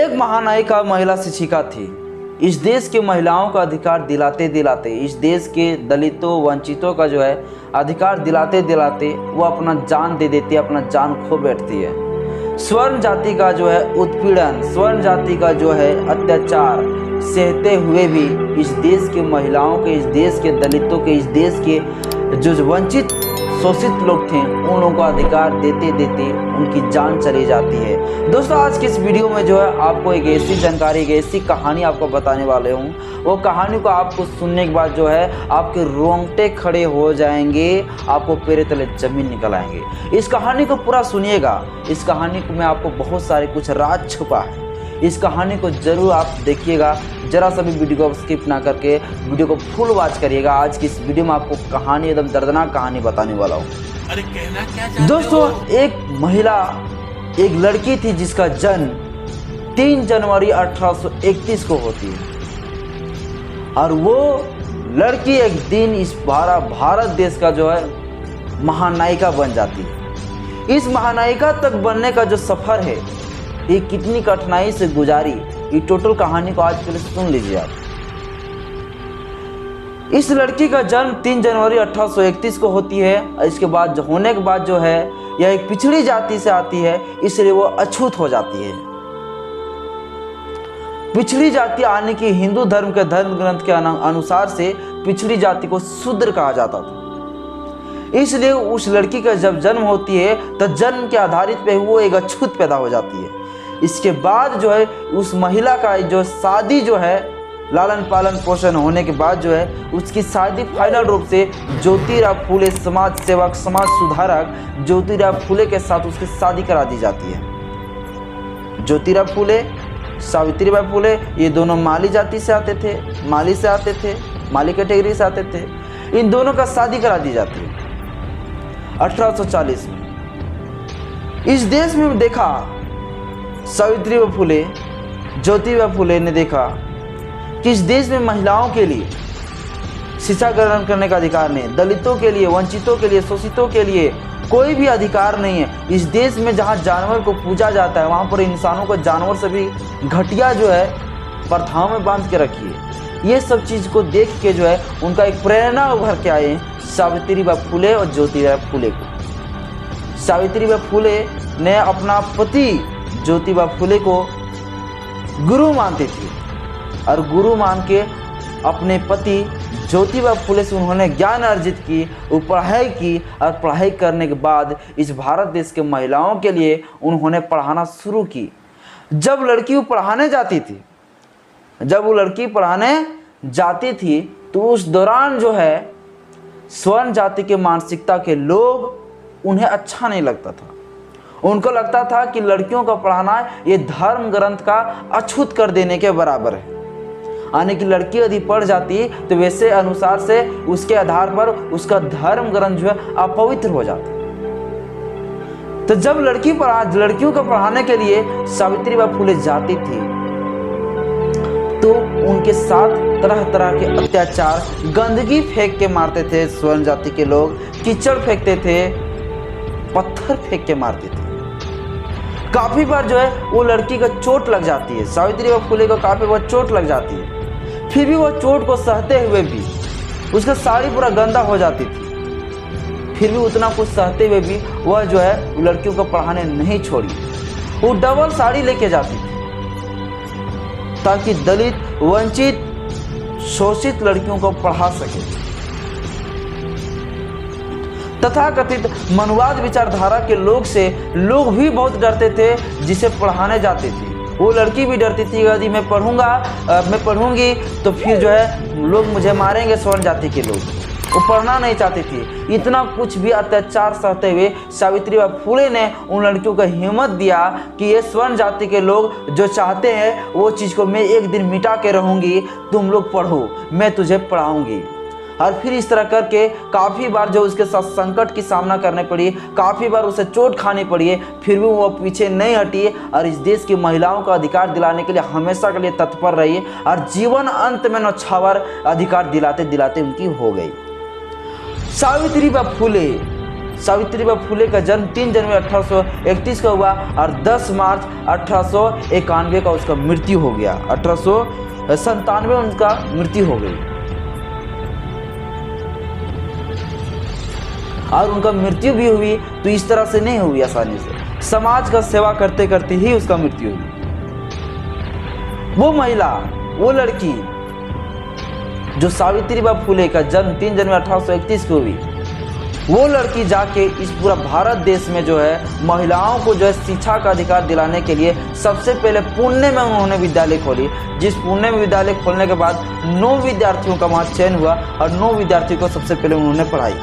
एक महानायिका महिला शिक्षिका थी। इस देश के महिलाओं का अधिकार दिलाते दिलाते, इस देश के दलितों वंचितों का जो है अधिकार दिलाते दिलाते वो अपना जान दे देती है, अपना जान खो बैठती है। स्वर्ण जाति का जो है उत्पीड़न, स्वर्ण जाति का जो है अत्याचार सहते हुए भी इस देश के महिलाओं के, इस देश के दलितों के, इस देश के जो वंचित शोषित लोग थे उन लोगों को अधिकार देते देते उनकी जान चली जाती है। दोस्तों, आज की इस वीडियो में जो है आपको एक ऐसी जानकारी, एक ऐसी कहानी आपको बताने वाले हूँ। वो कहानी को आपको सुनने के बाद जो है आपके रोंगटे खड़े हो जाएंगे, आपको पैर तले जमीन निकल आएंगे। इस कहानी को पूरा सुनिएगा। इस कहानी में आपको बहुत सारे कुछ राज छुपा है। इस कहानी को जरूर आप देखिएगा, जरा सा भी वीडियो को स्किप ना करके वीडियो को फुल वॉच करिएगा। आज की इस वीडियो में आपको कहानी, एकदम दर्दनाक कहानी बताने वाला हूँ। अरे कहना क्या चाहते दोस्तों, हो? एक महिला, एक लड़की थी जिसका जन्म 3 जनवरी 1831 को होती है और वो लड़की एक दिन इस भारत देश का जो है महानायिका बन जाती है। इस महानायिका तक बनने का जो सफर है ये कितनी कठिनाई से गुजारी, ये टोटल कहानी को आज पहले सुन लीजिए आप। इस लड़की का जन्म 3 जनवरी 1831 को होती है। इसके बाद होने के बाद जो है यह एक पिछड़ी जाति से आती है, इसलिए वो अछूत हो जाती है। पिछड़ी जाति आने की हिंदू धर्म के धर्म ग्रंथ के अनुसार से पिछड़ी जाति को शूद्र कहा जाता था। इसलिए उस लड़की का जब जन्म होती है तो जन्म के आधारित पे वो एक अछूत पैदा हो जाती है। इसके बाद जो है उस महिला का जो शादी जो है, लालन पालन पोषण होने के बाद जो है उसकी शादी फाइनल रूप से ज्योतिराव फुले, समाज सेवक, समाज सुधारक ज्योतिराव फुले के साथ उसकी शादी करा दी जाती है। ज्योतिराव फुले, सावित्रीबाई फुले, ये दोनों माली जाति से आते थे, माली से आते थे, माली कैटेगरी से आते थे। इन दोनों का शादी करा दी जाती है 1840 में। इस देश में देखा, सावित्रीबाई फुले, ज्योतिबा फुले ने देखा कि इस देश में महिलाओं के लिए शिक्षा ग्रहण करने का अधिकार नहीं है, दलितों के लिए, वंचितों के लिए, शोषितों के लिए कोई भी अधिकार नहीं है। इस देश में जहाँ जानवर को पूजा जाता है वहाँ पर इंसानों को जानवर से भी घटिया जो है प्रथाओं में बांध के रखी है। ये सब चीज़ को देख के जो है उनका एक प्रेरणा उभर के आए सावित्रीबाई फुले और ज्योतिबा फुले को। सावित्रीबाई फुले ने अपना पति ज्योतिबा फुले को गुरु मानती थी और गुरु मान के अपने पति ज्योतिबा फुले से उन्होंने ज्ञान अर्जित की, वो पढ़ाई की और पढ़ाई करने के बाद इस भारत देश के महिलाओं के लिए उन्होंने पढ़ाना शुरू की। जब लड़की वो पढ़ाने जाती थी तो उस दौरान जो है स्वर्ण जाति के मानसिकता के लोग उन्हें अच्छा नहीं लगता था। उनको लगता था कि लड़कियों को पढ़ाना ये धर्म ग्रंथ का अछूत कर देने के बराबर है। यानी कि लड़की यदि पढ़ जाती तो वैसे अनुसार से उसके आधार पर उसका धर्म ग्रंथ जो है अपवित्र हो जाता। तो जब लड़कियों को पढ़ाने के लिए सावित्रीबाई फुले जाती थी तो उनके साथ तरह तरह के अत्याचार, गंदगी फेंक के मारते थे स्वर्ण जाति के लोग, कीचड़ फेंकते थे, पत्थर फेंक के मारते थे। काफ़ी बार जो है वो लड़की का चोट लग जाती है, सावित्रीबाई फुले को काफ़ी बार चोट लग जाती है। फिर भी वो चोट को सहते हुए भी, उसका साड़ी पूरा गंदा हो जाती थी, फिर भी उतना कुछ सहते हुए भी वह जो है लड़कियों को पढ़ाने नहीं छोड़ी। वो डबल साड़ी लेके जाती थी ताकि दलित, वंचित, शोषित लड़कियों को पढ़ा सके। तथाकथित मनुवाद विचारधारा के लोग भी बहुत डरते थे जिसे पढ़ाने जाते थे। वो लड़की भी डरती थी, यदि मैं पढ़ूंगी तो फिर जो है लोग मुझे मारेंगे, स्वर्ण जाति के लोग। वो पढ़ना नहीं चाहती थी। इतना कुछ भी अत्याचार सहते हुए सावित्रीबाई फुले ने उन लड़कियों को हिम्मत दिया कि ये स्वर्ण जाति के लोग जो चाहते हैं वो चीज़ को मैं एक दिन मिटा के रहूँगी, तुम लोग पढ़ो, मैं तुझे पढ़ाऊँगी। और फिर इस तरह करके काफ़ी बार जो उसके साथ संकट की सामना करने पड़ी, काफ़ी बार उसे चोट खानी पड़ी है, फिर भी वो पीछे नहीं हटी और इस देश की महिलाओं का अधिकार दिलाने के लिए हमेशा के लिए तत्पर रही और जीवन अंत में नौछावर अधिकार दिलाते दिलाते उनकी हो गई। सावित्रीबाई फुले सावित्रीबाई फुले का जन्म 3 जनवरी 1831 का हुआ और 10 मार्च 1891 का उसका मृत्यु हो गया। 1897 उनका मृत्यु हो गई और उनका मृत्यु भी हुई तो इस तरह से नहीं हुई आसानी से, समाज का सेवा करते करते ही उसका मृत्यु हुई। वो महिला, वो लड़की जो सावित्रीबाई फुले का जन्म 3 जनवरी 1831 को हुई, वो लड़की जाके इस पूरा भारत देश में जो है महिलाओं को जो है शिक्षा का अधिकार दिलाने के लिए सबसे पहले पुणे में उन्होंने विद्यालय खोली। जिस पुणे में विद्यालय खोलने के बाद 9 विद्यार्थियों का वहाँ चयन हुआ और 9 विद्यार्थियों को सबसे पहले उन्होंने पढ़ाई।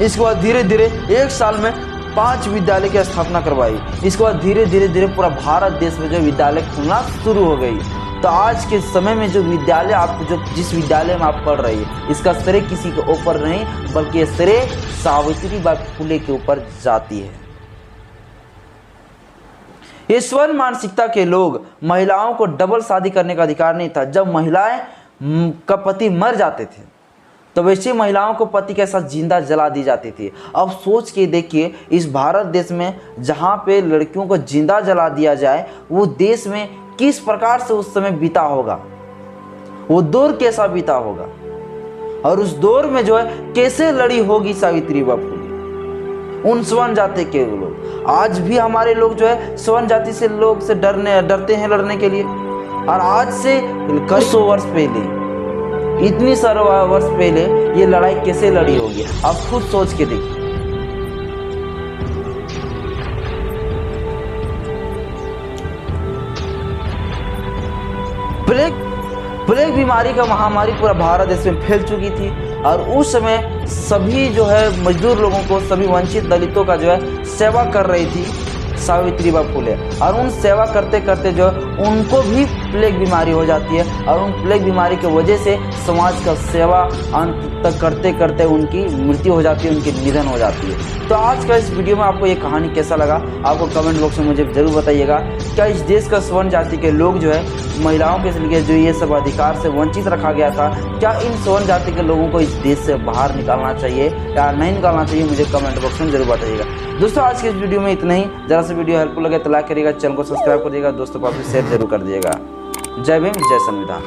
इसके बाद धीरे धीरे 1 साल में 5 विद्यालय की स्थापना करवाई। इसके बाद धीरे धीरे पूरा भारत देश में जो विद्यालय खुलना शुरू हो गई। तो आज के समय में जो विद्यालय आप जो जिस विद्यालय में आप पढ़ रही है, इसका श्रेय किसी के ऊपर नहीं बल्कि श्रेय सावित्रीबाई फुले के ऊपर जाती है। ये स्वर्ण मानसिकता के लोग महिलाओं को डबल शादी करने का अधिकार नहीं था। जब महिलाएं का पति मर जाते थे तो वैसे महिलाओं को पति के साथ जिंदा जला दी जाती थी। अब सोच के देखिए, इस भारत देश में जहाँ पे लड़कियों को जिंदा जला दिया जाए, वो देश में किस प्रकार से उस समय बीता होगा, वो दौर कैसा बीता होगा और उस दौर में जो है कैसे लड़ी होगी सावित्रीबाई फुले उन स्वर्ण जाति के लोग। आज भी हमारे लोग जो है स्वर्ण जाति से लोग से डरते हैं लड़ने के लिए। और आज से कई 100 वर्ष पहले, इतनी सारे वर्ष पहले ये लड़ाई कैसे लड़ी होगी, आप खुद सोच के देखिए। प्लेग बीमारी का महामारी पूरा भारत देश में फैल चुकी थी और उस समय सभी जो है मजदूर लोगों को, सभी वंचित दलितों का जो है सेवा कर रही थी सावित्रीबाई फुले। और उन सेवा करते करते जो उनको भी प्लेग बीमारी हो जाती है और उन प्लेग बीमारी की वजह से समाज का सेवा अंत तक करते करते उनकी मृत्यु हो जाती है, उनकी निधन हो जाती है। तो आज का इस वीडियो में आपको ये कहानी कैसा लगा, आपको कमेंट बॉक्स में मुझे जरूर बताइएगा। क्या इस देश का स्वर्ण जाति के लोग जो है महिलाओं के लिए जो ये सब अधिकार से वंचित रखा गया था, क्या इन स्वर्ण जाति के लोगों को इस देश से बाहर निकालना चाहिए या नहीं निकालना चाहिए, मुझे कमेंट बॉक्स में जरूर बताइएगा। दोस्तों आज के इस वीडियो में इतना ही। जरा सा वीडियो हेल्पफुल लगे तो लाइक करिएगा, चैनल को सब्सक्राइब करिएगा, दोस्तों को आप शेयर जरूर कर दिएगा। जय भीम, जय संविधान।